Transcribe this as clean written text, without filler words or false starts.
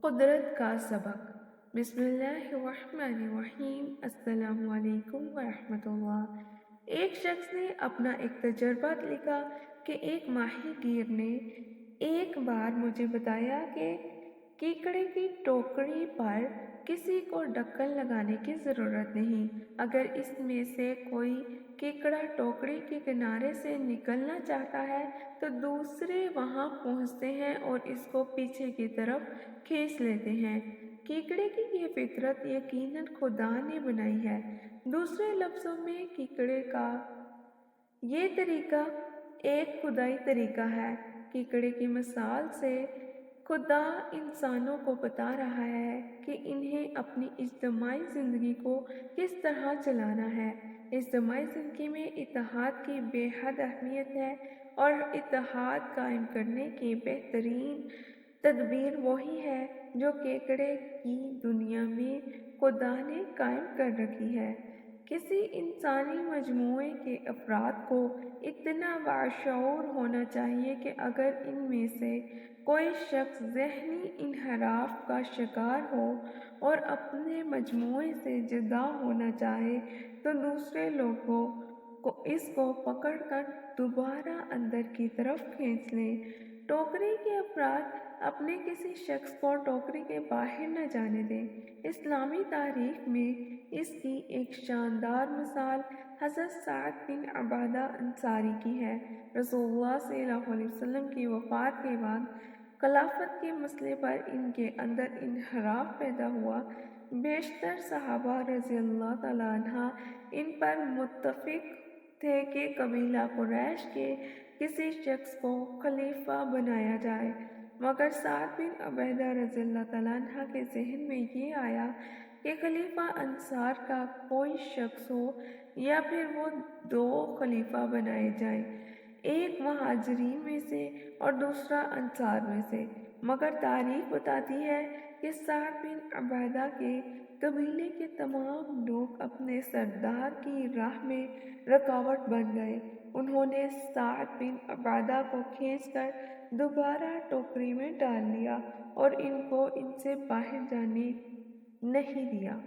قدرت کا سبق۔ بسم اللہ الرحمن الرحیم۔ السلام علیکم ورحمۃ اللہ۔ ایک شخص نے اپنا ایک تجربہ لکھا کہ ایک ماہی گیر نے ایک بار مجھے بتایا کہ کیکڑے کی ٹوکری پر کسی کو ڈھکن لگانے کی ضرورت نہیں۔ اگر اس میں سے کوئی کیکڑا ٹوکری کے کنارے سے نکلنا چاہتا ہے تو دوسرے وہاں پہنچتے ہیں اور اس کو پیچھے کی طرف کھینچ لیتے ہیں۔ کیکڑے کی یہ فطرت یقیناً خدا نے بنائی ہے۔ دوسرے لفظوں میں کیکڑے کا یہ طریقہ ایک خدائی طریقہ ہے۔ کیکڑے کی مثال سے خدا انسانوں کو بتا رہا ہے کہ انہیں اپنی اجتماعی زندگی کو کس طرح چلانا ہے۔ اجتماعی زندگی میں اتحاد کی بے حد اہمیت ہے اور اتحاد قائم کرنے کی بہترین تدبیر وہی ہے جو کیکڑے کی دنیا میں خدا نے قائم کر رکھی ہے۔ کسی انسانی مجموعے کے افراد کو اتنا باشعور ہونا چاہیے کہ اگر ان میں سے کوئی شخص ذہنی انحراف کا شکار ہو اور اپنے مجموعے سے جدا ہونا چاہے تو دوسرے لوگوں کو اس کو پکڑ کر دوبارہ اندر کی طرف کھینچ لیں۔ ٹوکری کے افراد اپنے کسی شخص کو ٹوکری کے باہر نہ جانے دیں۔ اسلامی تاریخ میں اس کی ایک شاندار مثال حضرت سعد بن عبادہ انصاری کی ہے۔ رسول اللہ صلی اللہ علیہ وسلم کی وفات کے بعد خلافت کے مسئلے پر ان کے اندر انحراف پیدا ہوا۔ بیشتر صحابہ رضی اللہ تعالیٰ عنہ ان پر متفق تھے کہ قبیلہ قریش کے کسی شخص کو خلیفہ بنایا جائے، مگر سعد بن عبادہ رضی اللہ تعالیٰ عنہ کے ذہن میں یہ آیا کہ خلیفہ انصار کا کوئی شخص ہو یا پھر وہ دو خلیفہ بنائے جائیں، ایک مہاجرین میں سے اور دوسرا انصار میں سے۔ مگر تاریخ بتاتی ہے کہ سعد بن عبادہ کے قبیلے کے تمام لوگ اپنے سردار کی راہ میں رکاوٹ بن گئے۔ انہوں نے سعد بن عبادہ کو کھینچ کر دوبارہ ٹوکری میں ڈال لیا اور ان کو ان سے باہر جانے نہیں دیا۔